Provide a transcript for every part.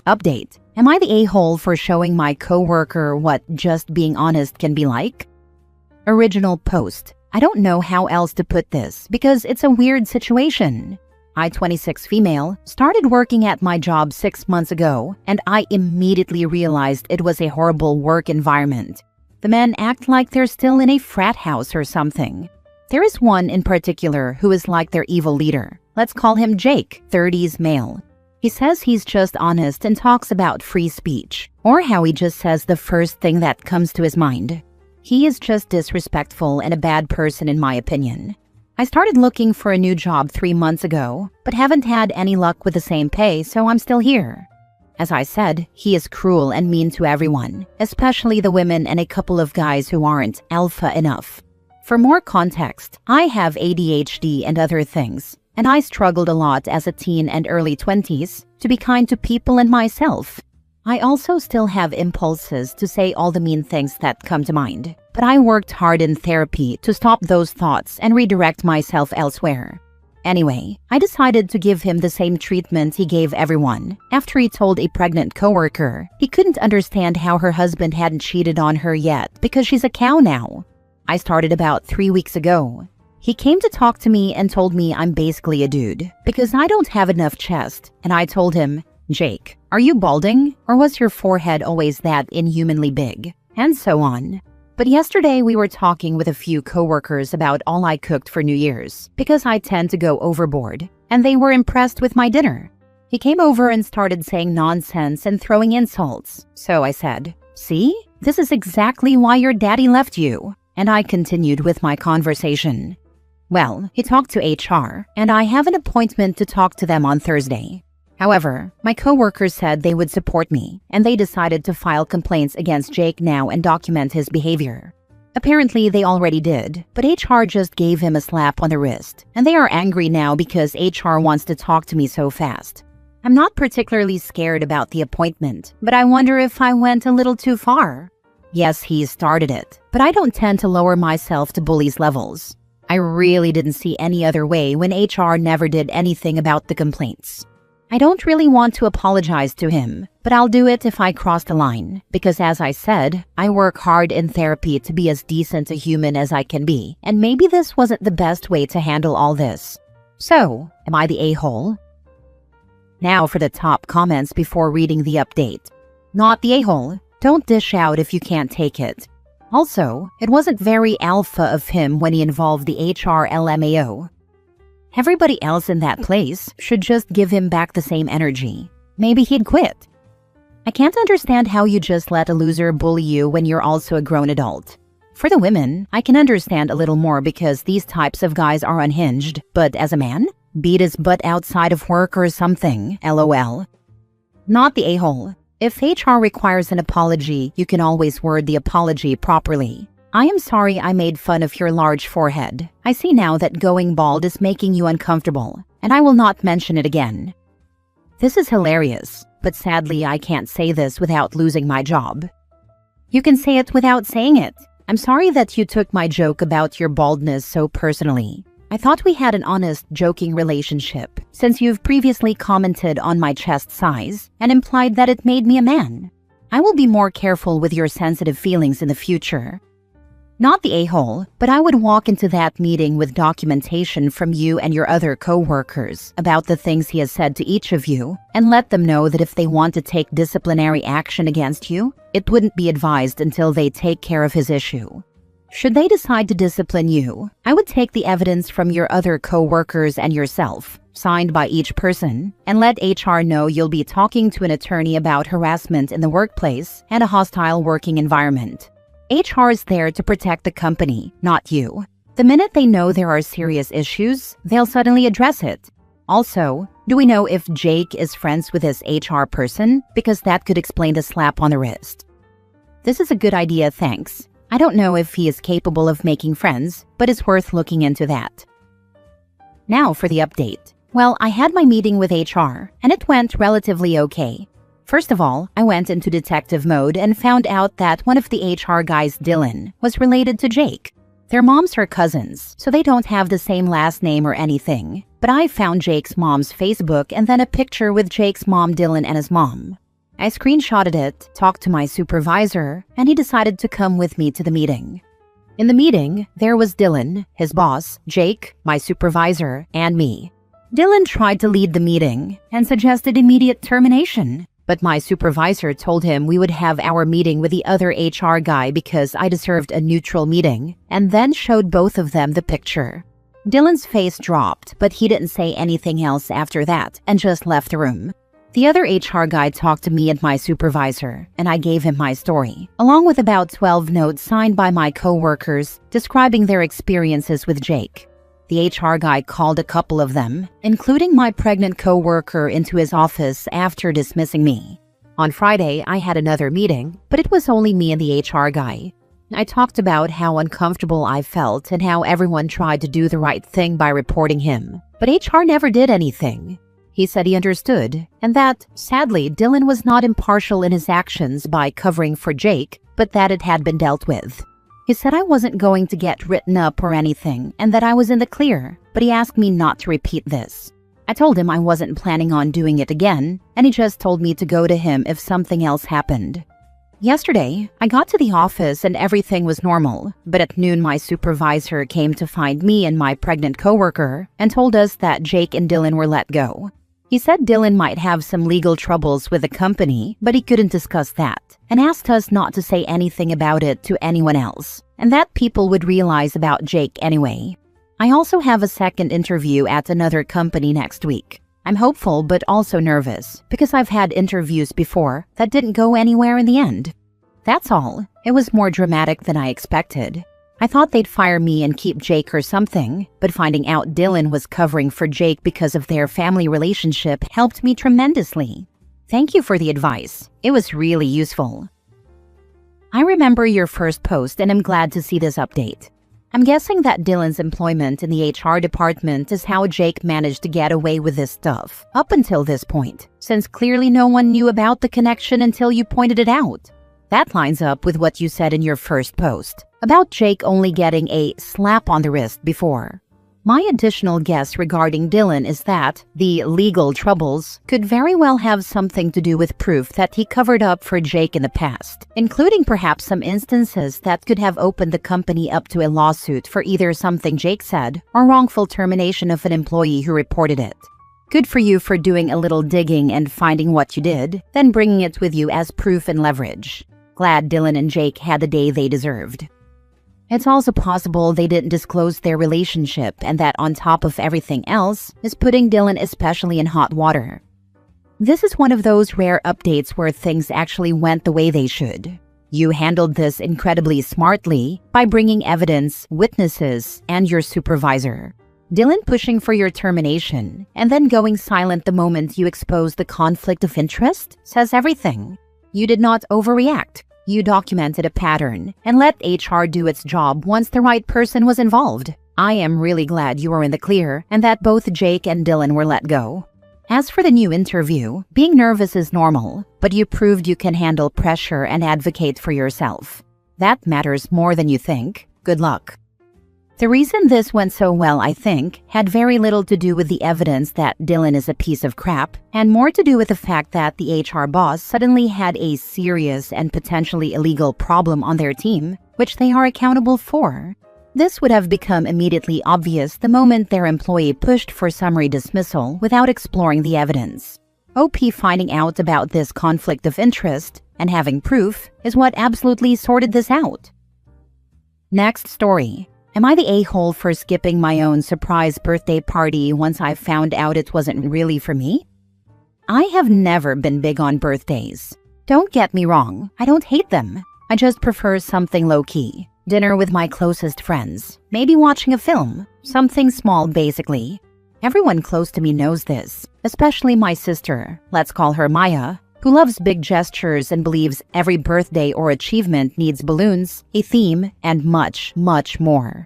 Update. Am I the a-hole for showing my coworker what just being honest can be like? Original post. I don't know how else to put this because it's a weird situation. I, 26 female, started working at my job 6 months ago, and I immediately realized it was a horrible work environment. The men act like they're still in a frat house or something. There is one in particular who is like their evil leader. Let's call him Jake, 30s male. He says he's just honest and talks about free speech, or how he just says the first thing that comes to his mind. He is just disrespectful and a bad person in my opinion. I started looking for a new job 3 months ago, but haven't had any luck with the same pay, so I'm still here. As I said, he is cruel and mean to everyone, especially the women and a couple of guys who aren't alpha enough. For more context, I have ADHD and other things, and I struggled a lot as a teen and early 20s to be kind to people and myself. I also still have impulses to say all the mean things that come to mind, but I worked hard in therapy to stop those thoughts and redirect myself elsewhere. Anyway, I decided to give him the same treatment he gave everyone after he told a pregnant coworker he couldn't understand how her husband hadn't cheated on her yet because she's a cow now. I started about 3 weeks ago. He came to talk to me and told me I'm basically a dude because I don't have enough chest, and I told him, Jake, are you balding, or was your forehead always that inhumanly big? And so on. But yesterday we were talking with a few coworkers about all I cooked for New Year's because I tend to go overboard, and they were impressed with my dinner. He came over and started saying nonsense and throwing insults. So I said, see, this is exactly why your daddy left you. And I continued with my conversation. Well, he talked to HR, and I have an appointment to talk to them on Thursday. However, my coworkers said they would support me, and they decided to file complaints against Jake now and document his behavior. Apparently, they already did, but HR just gave him a slap on the wrist, and they are angry now because HR wants to talk to me so fast. I'm not particularly scared about the appointment, but I wonder if I went a little too far. Yes, he started it, but I don't tend to lower myself to bullies' levels. I really didn't see any other way when HR never did anything about the complaints. I don't really want to apologize to him, but I'll do it if I cross the line, because as I said, I work hard in therapy to be as decent a human as I can be, and maybe this wasn't the best way to handle all this. So, am I the a-hole? Now for the top comments before reading the update. Not the a-hole. Don't dish out if you can't take it. Also, it wasn't very alpha of him when he involved the HR LMAO. Everybody else in that place should just give him back the same energy. Maybe he'd quit. I can't understand how you just let a loser bully you when you're also a grown adult. For the women, I can understand a little more because these types of guys are unhinged, but as a man, beat his butt outside of work or something, lol. Not the a-hole. If HR requires an apology, you can always word the apology properly. I am sorry I made fun of your large forehead. I see now that going bald is making you uncomfortable, and I will not mention it again. This is hilarious, but sadly I can't say this without losing my job. You can say it without saying it. I'm sorry that you took my joke about your baldness so personally. I thought we had an honest, joking relationship, since you've previously commented on my chest size and implied that it made me a man. I will be more careful with your sensitive feelings in the future. Not the a-hole, but I would walk into that meeting with documentation from you and your other co-workers about the things he has said to each of you and let them know that if they want to take disciplinary action against you, it wouldn't be advised until they take care of his issue. Should they decide to discipline you, I would take the evidence from your other co-workers and yourself, signed by each person, and let HR know you'll be talking to an attorney about harassment in the workplace and a hostile working environment. HR is there to protect the company, not you. The minute they know there are serious issues, they'll suddenly address it. Also, do we know if Jake is friends with his HR person? Because that could explain the slap on the wrist. This is a good idea, thanks. I don't know if he is capable of making friends, but it's worth looking into that. Now for the update. Well, I had my meeting with HR, and it went relatively okay. First of all, I went into detective mode and found out that one of the HR guys, Dylan, was related to Jake. Their moms are cousins, so they don't have the same last name or anything. But I found Jake's mom's Facebook and then a picture with Jake's mom, Dylan, and his mom. I screenshotted it, talked to my supervisor, and he decided to come with me to the meeting. In the meeting, there was Dylan, his boss, Jake, my supervisor, and me. Dylan tried to lead the meeting and suggested immediate termination, but my supervisor told him we would have our meeting with the other HR guy because I deserved a neutral meeting, and then showed both of them the picture. Dylan's face dropped, but he didn't say anything else after that and just left the room. The other HR guy talked to me and my supervisor, and I gave him my story, along with about 12 notes signed by my coworkers describing their experiences with Jake. The HR guy called a couple of them, including my pregnant coworker, into his office after dismissing me. On Friday, I had another meeting, but it was only me and the HR guy. I talked about how uncomfortable I felt and how everyone tried to do the right thing by reporting him, but HR never did anything. He said he understood, and that, sadly, Dylan was not impartial in his actions by covering for Jake, but that it had been dealt with. He said I wasn't going to get written up or anything, and that I was in the clear, but he asked me not to repeat this. I told him I wasn't planning on doing it again, and he just told me to go to him if something else happened. Yesterday, I got to the office and everything was normal, but at noon my supervisor came to find me and my pregnant coworker and told us that Jake and Dylan were let go. He said Dylan might have some legal troubles with the company, but he couldn't discuss that, and asked us not to say anything about it to anyone else, and that people would realize about Jake anyway. I also have a second interview at another company next week. I'm hopeful but also nervous, because I've had interviews before that didn't go anywhere in the end. That's all. It was more dramatic than I expected. I thought they'd fire me and keep Jake or something, but finding out Dylan was covering for Jake because of their family relationship helped me tremendously. Thank you for the advice. It was really useful. I remember your first post and I'm glad to see this update. I'm guessing that Dylan's employment in the HR department is how Jake managed to get away with this stuff up until this point, since clearly no one knew about the connection until you pointed it out. That lines up with what you said in your first post about Jake only getting a slap on the wrist before. My additional guess regarding Dylan is that the legal troubles could very well have something to do with proof that he covered up for Jake in the past, including perhaps some instances that could have opened the company up to a lawsuit for either something Jake said or wrongful termination of an employee who reported it. Good for you for doing a little digging and finding what you did, then bringing it with you as proof and leverage. Glad Dylan and Jake had the day they deserved. It's also possible they didn't disclose their relationship and that on top of everything else is putting Dylan especially in hot water. This is one of those rare updates where things actually went the way they should. You handled this incredibly smartly by bringing evidence, witnesses, and your supervisor. Dylan pushing for your termination and then going silent the moment you expose the conflict of interest says everything. You did not overreact. You documented a pattern and let HR do its job once the right person was involved. I am really glad you are in the clear and that both Jake and Dylan were let go. As for the new interview, being nervous is normal, but you proved you can handle pressure and advocate for yourself. That matters more than you think. Good luck. The reason this went so well, I think, had very little to do with the evidence that Dylan is a piece of crap, and more to do with the fact that the HR boss suddenly had a serious and potentially illegal problem on their team, which they are accountable for. This would have become immediately obvious the moment their employee pushed for summary dismissal without exploring the evidence. OP finding out about this conflict of interest and having proof is what absolutely sorted this out. Next story. Am I the a-hole for skipping my own surprise birthday party once I found out it wasn't really for me? I have never been big on birthdays. Don't get me wrong, I don't hate them. I just prefer something low-key. Dinner with my closest friends, maybe watching a film, something small basically. Everyone close to me knows this, especially my sister, let's call her Maya, who loves big gestures and believes every birthday or achievement needs balloons, a theme, and much, much more.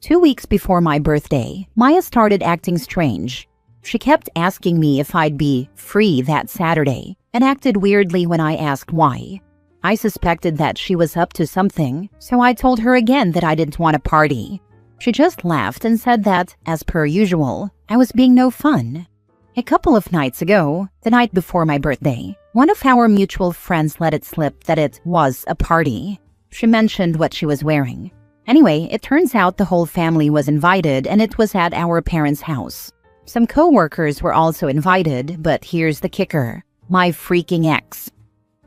2 weeks before my birthday, Maya started acting strange. She kept asking me if I'd be free that Saturday, and acted weirdly when I asked why. I suspected that she was up to something, so I told her again that I didn't want to party. She just laughed and said that, as per usual, I was being no fun. A couple of nights ago, the night before my birthday, one of our mutual friends let it slip that it was a party. She mentioned what she was wearing. Anyway, it turns out the whole family was invited and it was at our parents' house. Some coworkers were also invited, but here's the kicker: my freaking ex.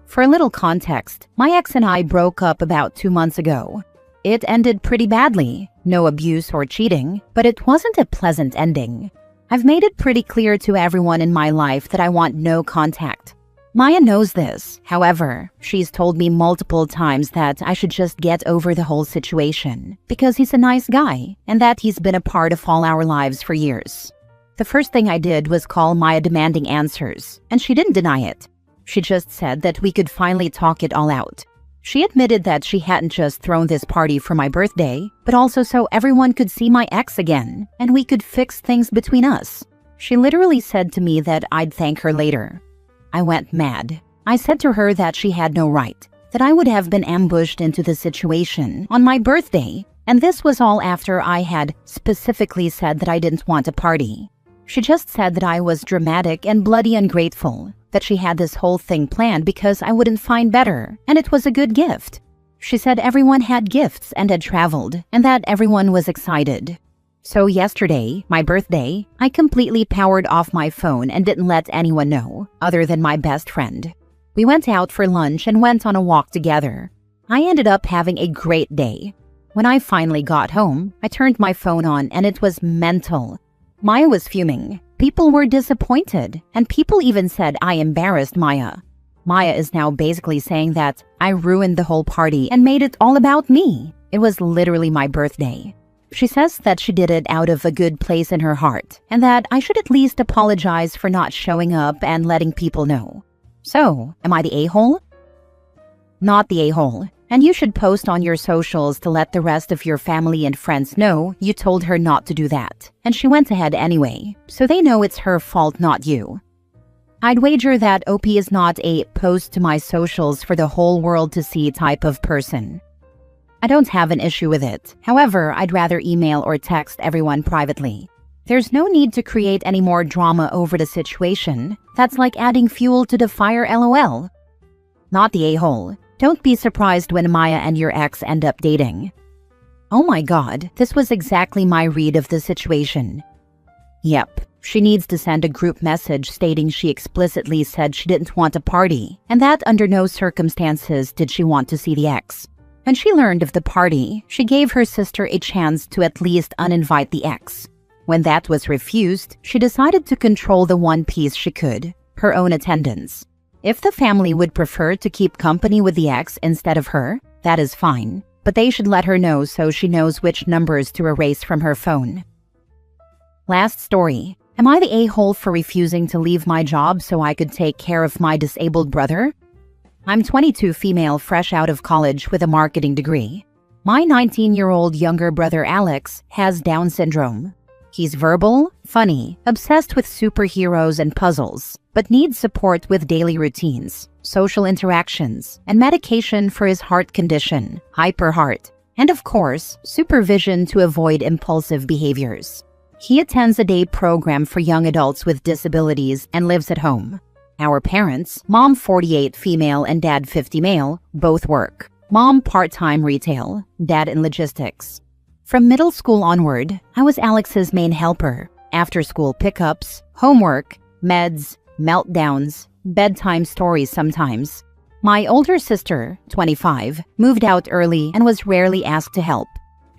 For a little context, my ex and I broke up about 2 months ago. It ended pretty badly, no abuse or cheating, but it wasn't a pleasant ending. I've made it pretty clear to everyone in my life that I want no contact. Maya knows this. However, she's told me multiple times that I should just get over the whole situation because he's a nice guy and that he's been a part of all our lives for years. The first thing I did was call Maya demanding answers, and she didn't deny it. She just said that we could finally talk it all out. She admitted that she hadn't just thrown this party for my birthday, but also so everyone could see my ex again, and we could fix things between us. She literally said to me that I'd thank her later. I went mad. I said to her that she had no right, that I would have been ambushed into the situation on my birthday, and this was all after I had specifically said that I didn't want a party. She just said that I was dramatic and bloody ungrateful, that she had this whole thing planned because I wouldn't find better, and it was a good gift. She said everyone had gifts and had traveled, and that everyone was excited. So yesterday, my birthday, I completely powered off my phone and didn't let anyone know, other than my best friend. We went out for lunch and went on a walk together. I ended up having a great day. When I finally got home, I turned my phone on and it was mental. Maya was fuming. People were disappointed, and people even said I embarrassed Maya. Maya is now basically saying that I ruined the whole party and made it all about me. It was literally my birthday. She says that she did it out of a good place in her heart, and that I should at least apologize for not showing up and letting people know. So, am I the a-hole? Not the a-hole. And you should post on your socials to let the rest of your family and friends know you told her not to do that. And she went ahead anyway, so they know it's her fault, not you. I'd wager that OP is not a post to my socials for the whole world to see type of person. I don't have an issue with it. However, I'd rather email or text everyone privately. There's no need to create any more drama over the situation. That's like adding fuel to the fire, lol. Not the a-hole. Don't be surprised when Maya and your ex end up dating. Oh my god, this was exactly my read of the situation. Yep, she needs to send a group message stating she explicitly said she didn't want a party, and that under no circumstances did she want to see the ex. When she learned of the party, she gave her sister a chance to at least uninvite the ex. When that was refused, she decided to control the one piece she could, her own attendance. If the family would prefer to keep company with the ex instead of her, that is fine, but they should let her know so she knows which numbers to erase from her phone. Last story. Am I the a-hole for refusing to leave my job so I could take care of my disabled brother? I'm 22, female, fresh out of college with a marketing degree. My 19-year-old younger brother Alex has Down syndrome. He's verbal, funny, obsessed with superheroes and puzzles, but needs support with daily routines, social interactions, and medication for his heart condition, hyperheart, and of course, supervision to avoid impulsive behaviors. He attends a day program for young adults with disabilities and lives at home. Our parents, mom 48 female and dad 50 male, both work. Mom part-time retail, dad in logistics. From middle school onward, I was Alex's main helper. After-school pickups, homework, meds, meltdowns, bedtime stories sometimes. My older sister, 25, moved out early and was rarely asked to help.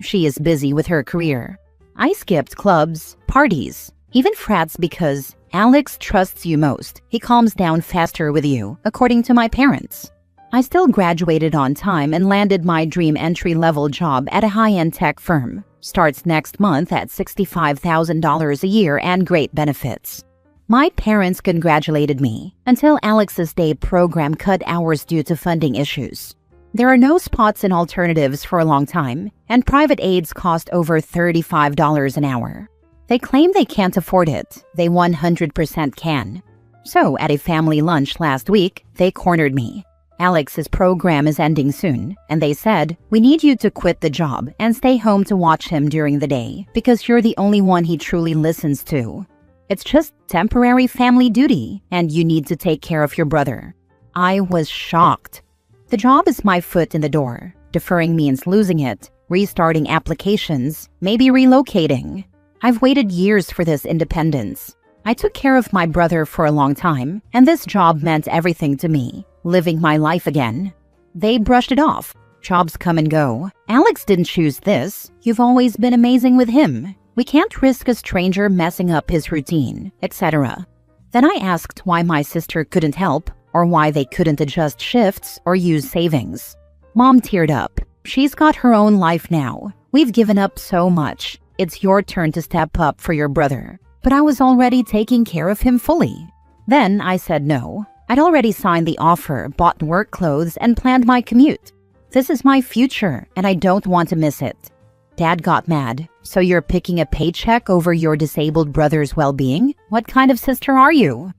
She is busy with her career. I skipped clubs, parties, even frats because Alex trusts you most. He calms down faster with you, according to my parents. I still graduated on time and landed my dream entry-level job at a high-end tech firm. Starts next month at $65,000 a year and great benefits. My parents congratulated me until Alex's day program cut hours due to funding issues. There are no spots in alternatives for a long time, and private aides cost over $35 an hour. They claim they can't afford it. They 100% can. So, at a family lunch last week, they cornered me. Alex's program is ending soon, and they said, "We need you to quit the job and stay home to watch him during the day because you're the only one he truly listens to." It's just temporary family duty, and you need to take care of your brother. I was shocked. The job is my foot in the door. Deferring means losing it, restarting applications, maybe relocating. I've waited years for this independence. I took care of my brother for a long time, and this job meant everything to me, living my life again. They brushed it off. Jobs come and go. Alex didn't choose this. You've always been amazing with him. We can't risk a stranger messing up his routine, etc. Then I asked why my sister couldn't help, or why they couldn't adjust shifts or use savings. Mom teared up. She's got her own life now. We've given up so much. It's your turn to step up for your brother. But I was already taking care of him fully. Then I said no. I'd already signed the offer, bought work clothes, and planned my commute. This is my future, and I don't want to miss it. Dad got mad. So you're picking a paycheck over your disabled brother's well-being? What kind of sister are you?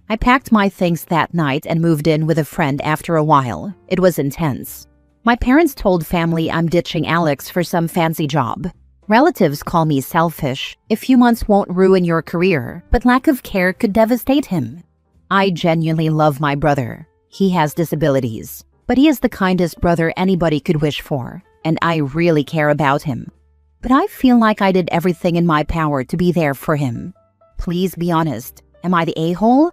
I packed my things that night and moved in with a friend after a while. It was intense. My parents told family I'm ditching Alex for some fancy job. Relatives call me selfish. A few months won't ruin your career, but lack of care could devastate him. I genuinely love my brother. He has disabilities, but he is the kindest brother anybody could wish for, and I really care about him. But I feel like I did everything in my power to be there for him. Please be honest. Am I the a-hole?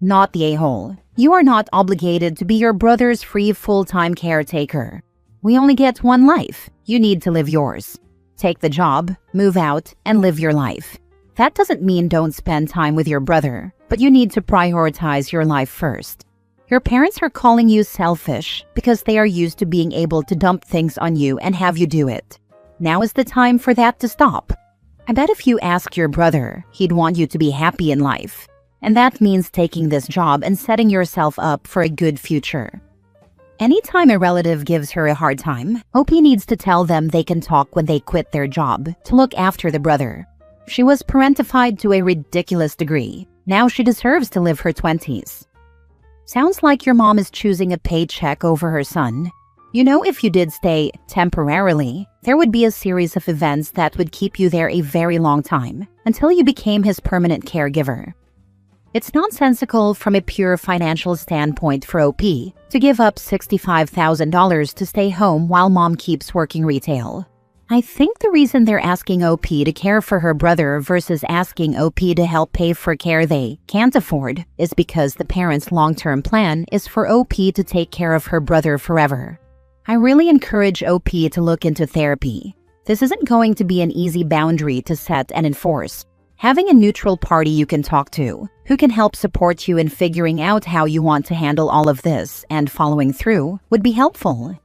Not the a-hole. You are not obligated to be your brother's free full-time caretaker. We only get one life. You need to live yours. Take the job, move out, and live your life. That doesn't mean don't spend time with your brother, but you need to prioritize your life first. Your parents are calling you selfish because they are used to being able to dump things on you and have you do it. Now is the time for that to stop. I bet if you ask your brother, he'd want you to be happy in life. And that means taking this job and setting yourself up for a good future. Anytime a relative gives her a hard time, OP needs to tell them they can talk when they quit their job to look after the brother. She was parentified to a ridiculous degree. Now she deserves to live her 20s. Sounds like your mom is choosing a paycheck over her son. You know, if you did stay temporarily, there would be a series of events that would keep you there a very long time until you became his permanent caregiver. It's nonsensical from a pure financial standpoint for OP to give up $65,000 to stay home while mom keeps working retail. I think the reason they're asking OP to care for her brother versus asking OP to help pay for care they can't afford is because the parents' long-term plan is for OP to take care of her brother forever. I really encourage OP to look into therapy. This isn't going to be an easy boundary to set and enforce. Having a neutral party you can talk to, who can help support you in figuring out how you want to handle all of this and following through, would be helpful.